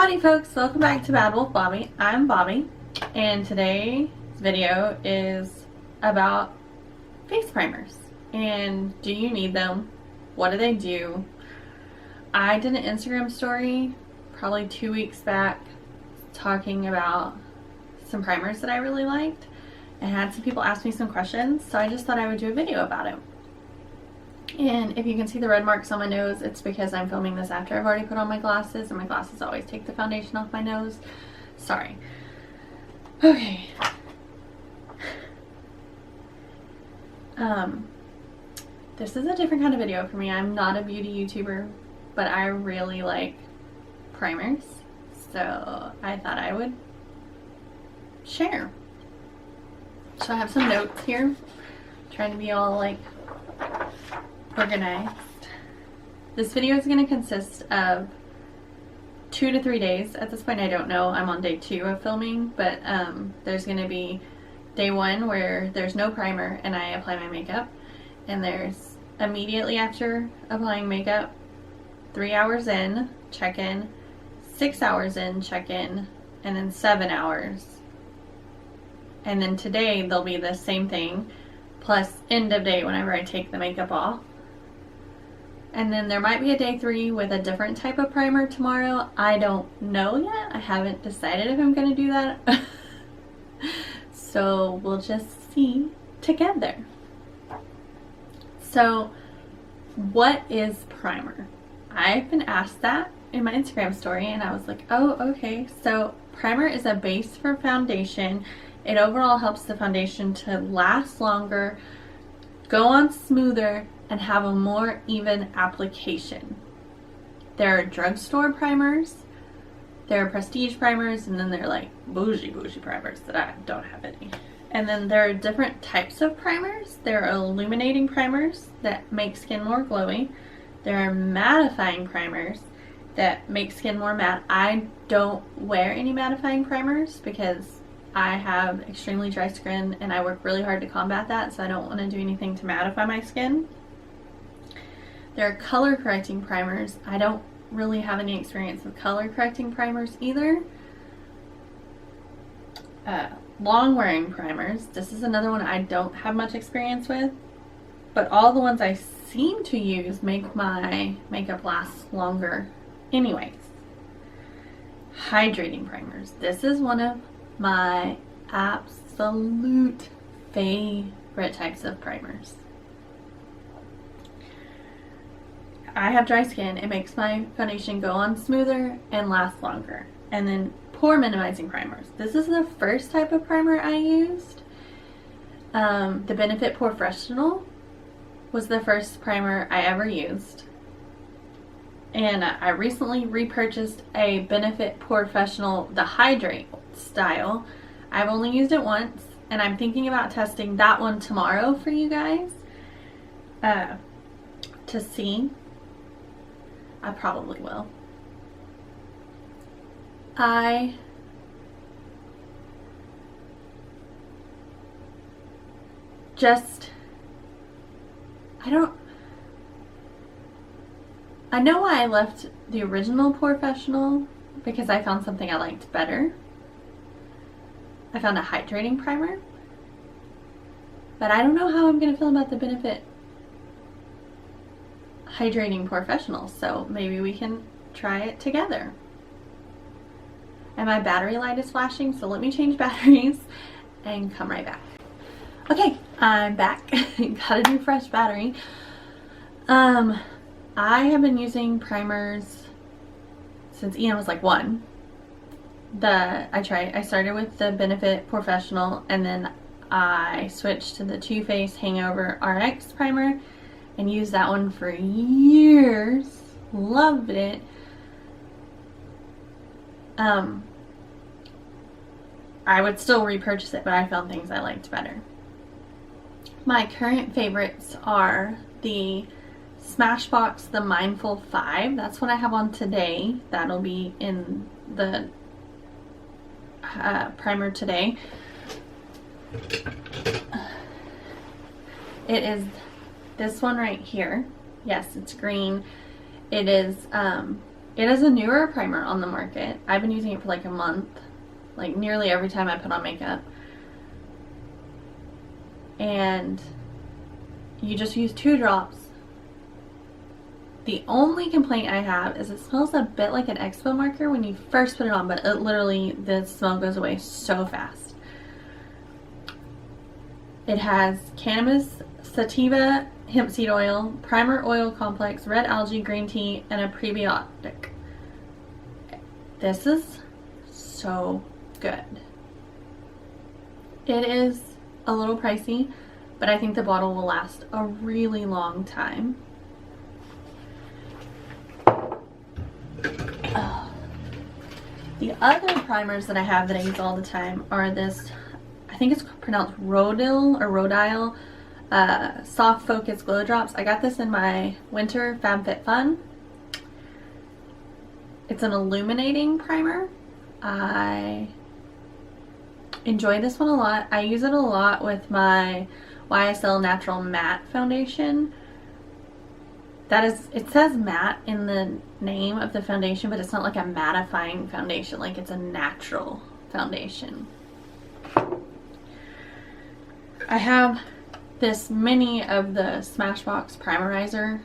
Howdy folks, welcome back to Bad Wolf Bobbi. I'm Bobbi, and today's video is about face primers. And do you need them? What do they do? I did an Instagram story probably 2 weeks back talking about some primers that I really liked, and had some people ask me some questions, so I just thought I would do a video about it. And if you can see the red marks on my nose, it's because I'm filming this after I've already put on my glasses, and my glasses always take the foundation off my nose. Sorry. Okay. This is a different kind of video for me. I'm not a beauty YouTuber, but I really like primers, so I thought I would share. So I have some notes here, trying to be all like organized. This video is going to consist of 2 to 3 days. At this point I don't know, I'm on day 2 of filming, but there's going to be day 1 where there's no primer and I apply my makeup, and there's immediately after applying makeup, 3 hours in, check in, 6 hours in, check in, and then 7 hours. And then today there'll be the same thing plus end of day whenever I take the makeup off. And then there might be a day 3 with a different type of primer tomorrow. I don't know yet. I haven't decided if I'm going to do that. So we'll just see together. So what is primer? I've been asked that in my Instagram story, and I was like, oh, okay. So primer is a base for foundation. It overall helps the foundation to last longer, go on smoother, and have a more even application. There are drugstore primers, there are prestige primers, and then there are like bougie primers that I don't have any. And then there are different types of primers. There are illuminating primers that make skin more glowy. There are mattifying primers that make skin more matte. I don't wear any mattifying primers because I have extremely dry skin and I work really hard to combat that, so I don't want to do anything to mattify my skin. There are color correcting primers. I don't really have any experience with color correcting primers either. Long wearing primers. This is another one I don't have much experience with, but all the ones I seem to use make my makeup last longer anyways. Hydrating primers. This is one of my absolute favorite types of primers. I have dry skin. It makes my foundation go on smoother and last longer. And then pore minimizing primers. This is the first type of primer I used. The Benefit Porefessional was the first primer I ever used. And I recently repurchased a Benefit Porefessional, the Hydrate style. I've only used it once, and I'm thinking about testing that one tomorrow for you guys to see. I probably will. I know why I left the original Porefessional, because I found something I liked better. I found a hydrating primer, but I don't know how I'm going to feel about the Benefit Hydrating Porefessional, so maybe we can try it together. And my battery light is flashing, so let me change batteries and come right back. Okay, I'm back. Got a new fresh battery. I have been using primers since Ian was like 1. I started with the Benefit Porefessional, and then I switched to the Too Faced Hangover RX primer and used that one for years. Loved it. I would still repurchase it, but I found things I liked better. My current favorites are the Smashbox The Mindful 5. That's what I have on today. That'll be in the primer today. It is this one right here. Yes, it's green. It is It is a newer primer on the market. I've been using it for like a month, like nearly every time I put on makeup. And you just use 2 drops. The only complaint I have is it smells a bit like an expo marker when you first put it on, but it literally, the smell goes away so fast. It has cannabis, sativa, hemp seed oil, primer oil complex, red algae, green tea, and a prebiotic. This is so good. It is a little pricey, but I think the bottle will last a really long time. The other primers that I have that I use all the time are this, I think it's pronounced Rhodile Soft Focus Glow Drops. I got this in my winter FabFitFun. It's an illuminating primer. I enjoy this one a lot. I use it a lot with my YSL Natural Matte Foundation. That is, it says matte in the name of the foundation, but it's not like a mattifying foundation, like it's a natural foundation. I have this mini of the Smashbox Primerizer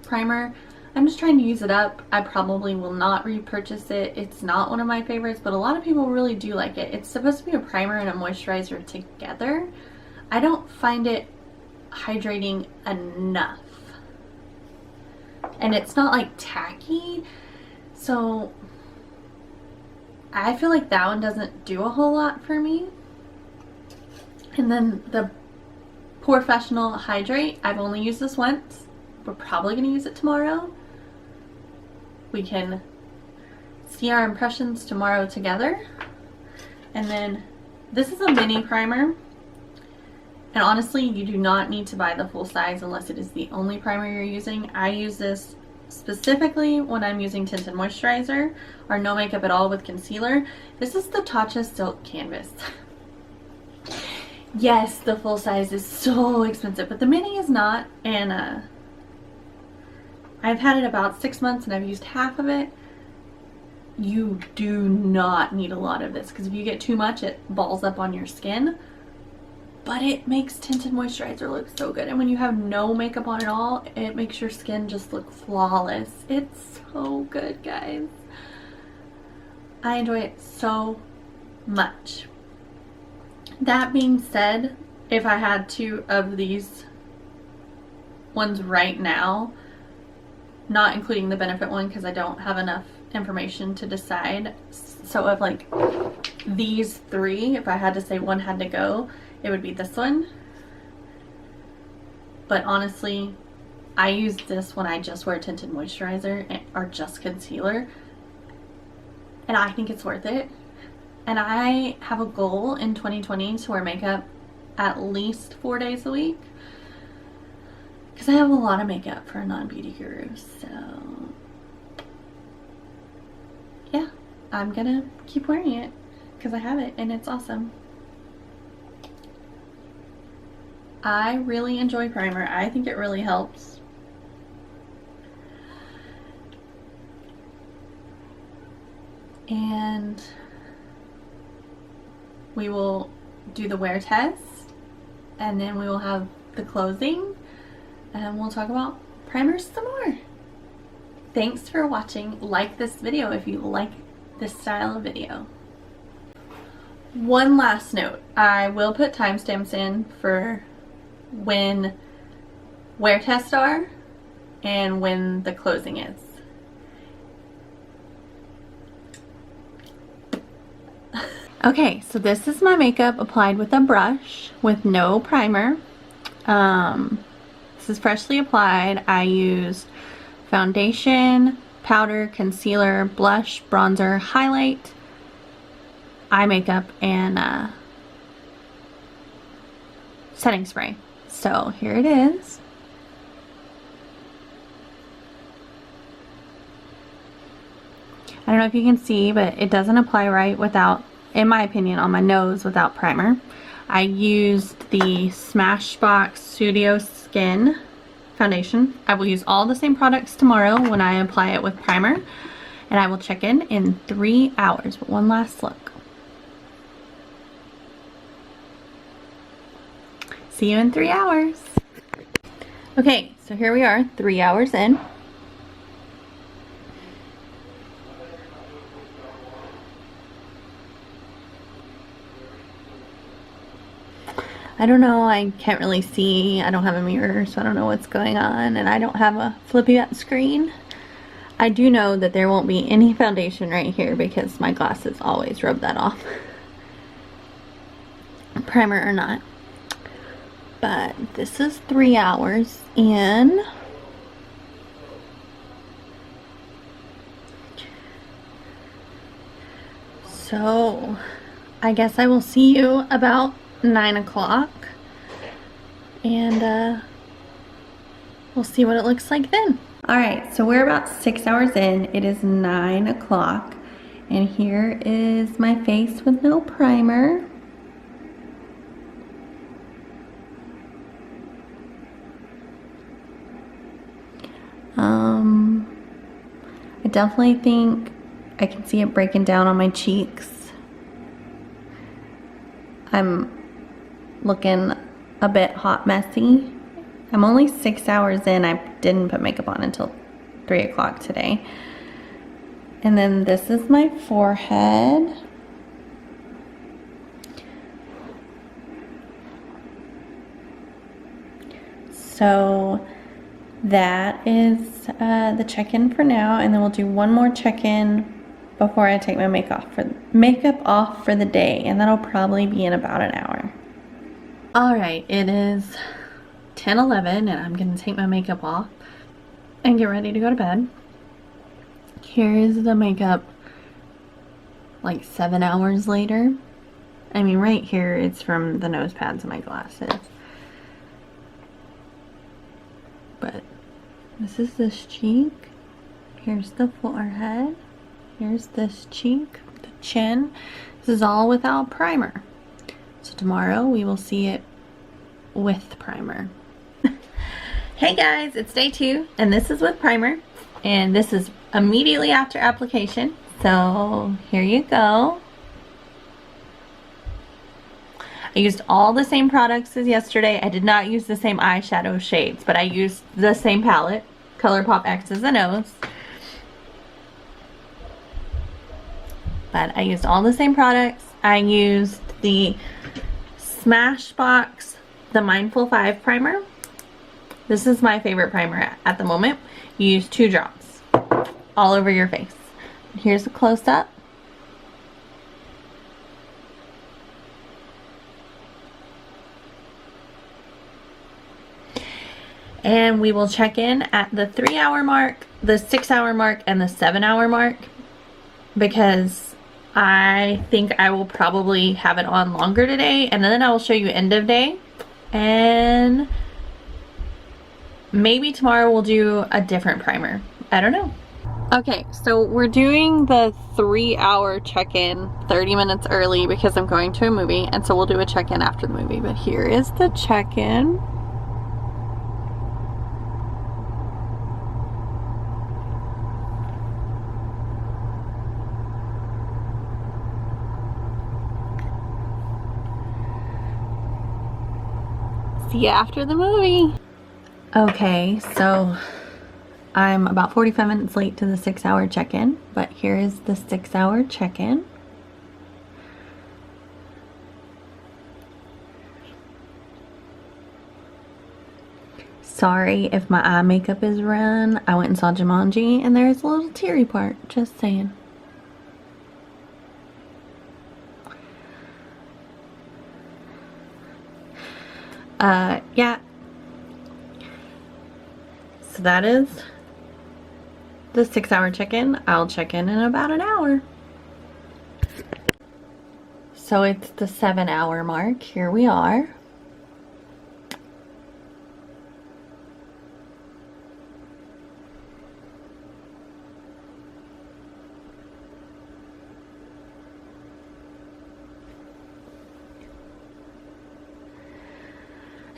primer. I'm just trying to use it up. I probably will not repurchase it. It's not one of my favorites, but a lot of people really do like it. It's supposed to be a primer and a moisturizer together. I don't find it hydrating enough. And it's not like tacky, so I feel like that one doesn't do a whole lot for me. And then the Porefessional Hydrate, I've only used this once. We're probably going to use it tomorrow. We can see our impressions tomorrow together. And then this is a mini primer. And honestly, you do not need to buy the full size unless it is the only primer you're using. I use this specifically when I'm using tinted moisturizer or no makeup at all with concealer. This is the Tatcha Silk Canvas. Yes, the full size is so expensive, but the mini is not. And I've had it about 6 months and I've used half of it. You do not need a lot of this because if you get too much, it balls up on your skin. But it makes tinted moisturizer look so good. And when you have no makeup on at all, it makes your skin just look flawless. It's so good, guys. I enjoy it so much. That being said, if I had 2 of these ones right now, not including the Benefit one because I don't have enough information to decide. So of like these 3, if I had to say one had to go, it would be this one. But honestly, I use this when I just wear tinted moisturizer or just concealer. And I think it's worth it. And I have a goal in 2020 to wear makeup at least 4 days a week. Because I have a lot of makeup for a non-beauty guru. So yeah, I'm gonna keep wearing it because I have it and it's awesome. I really enjoy primer. I think it really helps. And we will do the wear test and then we will have the closing and we'll talk about primers some more. Thanks for watching. Like this video if you like this style of video. One last note. I will put timestamps in for when wear tests are and when the closing is. Okay, so this is my makeup applied with a brush with no primer. This is freshly applied. I used foundation, powder, concealer, blush, bronzer, highlight, eye makeup, and setting spray. So here it is. I don't know if you can see, but it doesn't apply right without, in my opinion, on my nose without primer. I used the Smashbox Studio Skin foundation. I will use all the same products tomorrow when I apply it with primer. and I will check in 3 hours. But one last look. See you in 3 hours. Okay, so here we are, 3 hours in. I don't know, I can't really see. I don't have a mirror, so I don't know what's going on, and I don't have a flippy screen. I do know that there won't be any foundation right here because my glasses always rub that off. Primer or not. But this is 3 hours in. So I guess I will see you about 9 o'clock, and we'll see what it looks like then. Alright, so we're about 6 hours in. It is 9 o'clock, and here is my face with no primer. I definitely think I can see it breaking down on my cheeks. I'm looking a bit hot messy. I'm only 6 hours in. I didn't put makeup on until 3 o'clock today. And then this is my forehead. So that is the check-in for now, and then we'll do one more check-in before I take my makeup off for the day, and that'll probably be in about an hour. Alright, it is 10:11, and I'm gonna take my makeup off and get ready to go to bed. Here is the makeup like 7 hours later. I mean, right here it's from the nose pads and my glasses. But this is this cheek. Here's the forehead. Here's this cheek, the chin. This is all without primer. So tomorrow we will see it with primer. Hey guys, it's day 2, and this is with primer. And this is immediately after application. So here you go. I used all the same products as yesterday. I did not use the same eyeshadow shades, but I used the same palette, ColourPop X as the nose. But I used all the same products. I used the Smashbox The Mindful 5 primer. This is my favorite primer at the moment. You use 2 drops all over your face. Here's a close-up. And we will check in at the 3 hour mark, the 6 hour mark, and the 7 hour mark, because I think I will probably have it on longer today, and then I will show you end of day, and maybe tomorrow we'll do a different primer. I don't know. Okay, so we're doing the 3 hour check-in 30 minutes early because I'm going to a movie, and so we'll do a check-in after the movie. But here is the check-in. See you after the movie. Okay, so I'm about 45 minutes late to the 6 hour check-in, but here is the 6 hour check-in. Sorry if my eye makeup is run. I went and saw Jumanji and there's a little teary part, just saying. Yeah. So that is the 6 hour check-in. I'll check in about an hour. So it's the 7 hour mark. Here we are.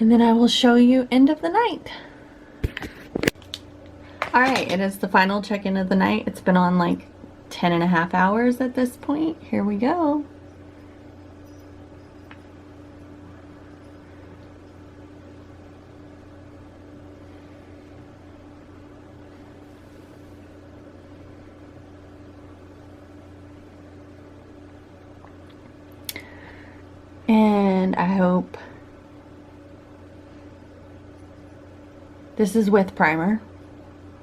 And then I will show you end of the night. Alright, it is the final check-in of the night. It's been on like 10.5 hours at this point. Here we go. And I hope this is with primer,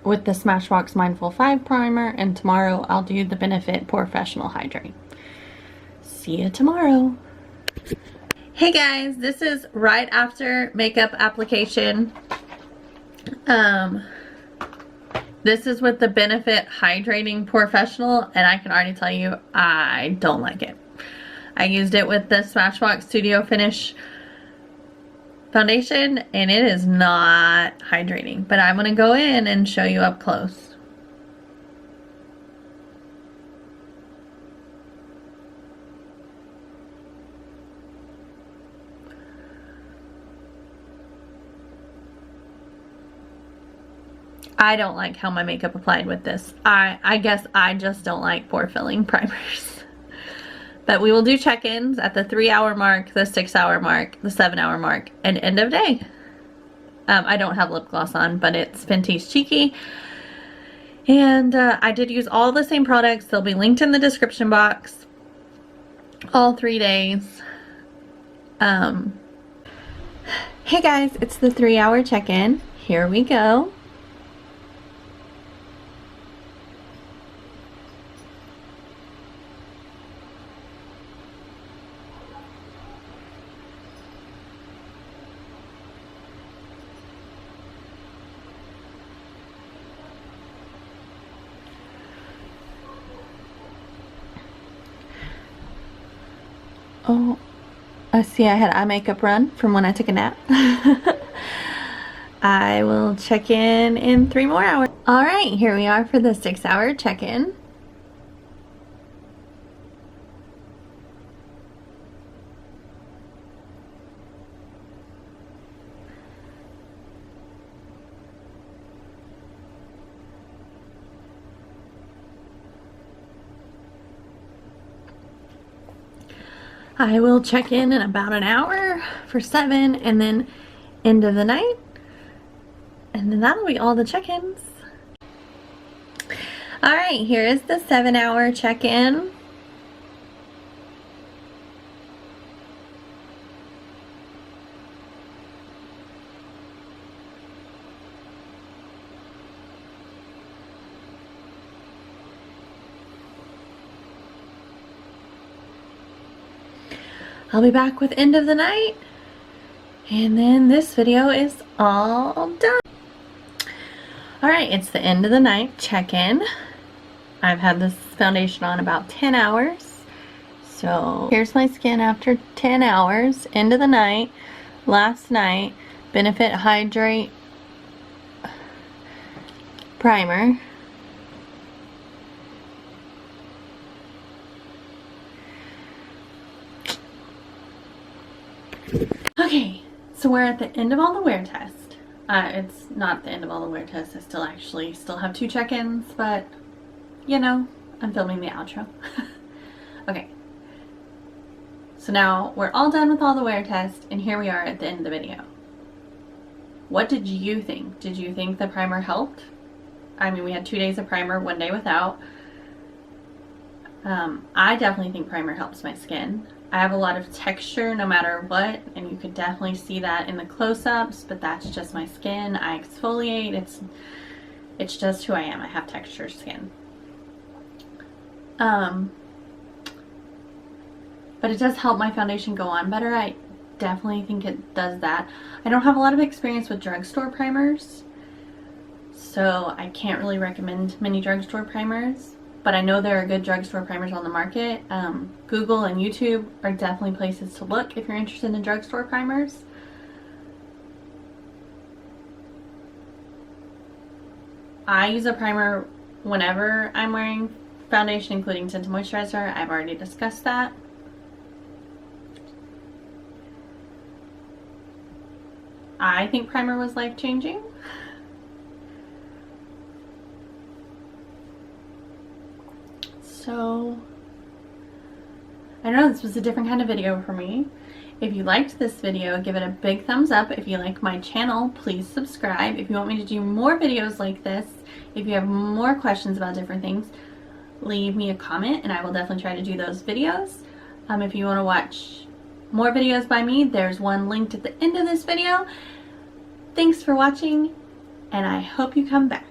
with the Smashbox Mindful 5 primer, and tomorrow I'll do the Benefit Porefessional Hydrate. See you tomorrow. Hey guys, this is right after makeup application. This is with the Benefit Hydrating Porefessional, and I can already tell you I don't like it. I used it with the Smashbox Studio Finish foundation, and it is not hydrating, but I'm gonna go in and show you up close. I don't like how my makeup applied with this. I guess I just don't like pore filling primers. But we will do check-ins at the 3-hour mark, the 6-hour mark, the 7-hour mark, and end of day. I don't have lip gloss on, but it's Fenty's Cheeky. And I did use all the same products. They'll be linked in the description box. All 3 days. Hey guys, it's the 3-hour check-in. Here we go. Oh, I see I had eye makeup run from when I took a nap. I will check in 3 more hours. All right, here we are for the 6-hour check-in. I will check in about an hour for 7, and then end of the night, and then that'll be all the check-ins. All right, here is the 7-hour check-in. I'll be back with end of the night, and then this video is all done. All right, it's the end of the night check-in. I've had this foundation on about 10 hours. So here's my skin after 10 hours, end of the night, last night, Benefit Hydrate primer. Okay, so we're at the end of all the wear test. It's not the end of all the wear tests. I still have 2 check-ins, but you know, I'm filming the outro. Okay, so now we're all done with all the wear tests, and here we are at the end of the video. What did you think? Did you think the primer helped? I mean, we had 2 days of primer, 1 day without. I definitely think primer helps my skin. I have a lot of texture no matter what, and you could definitely see that in the close-ups, but that's just my skin. I exfoliate. It's just who I am. I have texture skin. But it does help my foundation go on better. I definitely think it does that. I don't have a lot of experience with drugstore primers, so I can't really recommend many drugstore primers. But I know there are good drugstore primers on the market. Google and YouTube are definitely places to look if you're interested in drugstore primers. I use a primer whenever I'm wearing foundation, including tinted moisturizer. I've already discussed that. I think primer was life-changing. So I know this was a different kind of video for me. If you liked this video, give it a big thumbs up. If you like my channel, please subscribe. If you want me to do more videos like this, if you have more questions about different things, leave me a comment and I will definitely try to do those videos. If you want to watch more videos by me, there's one linked at the end of this video. Thanks for watching, and I hope you come back.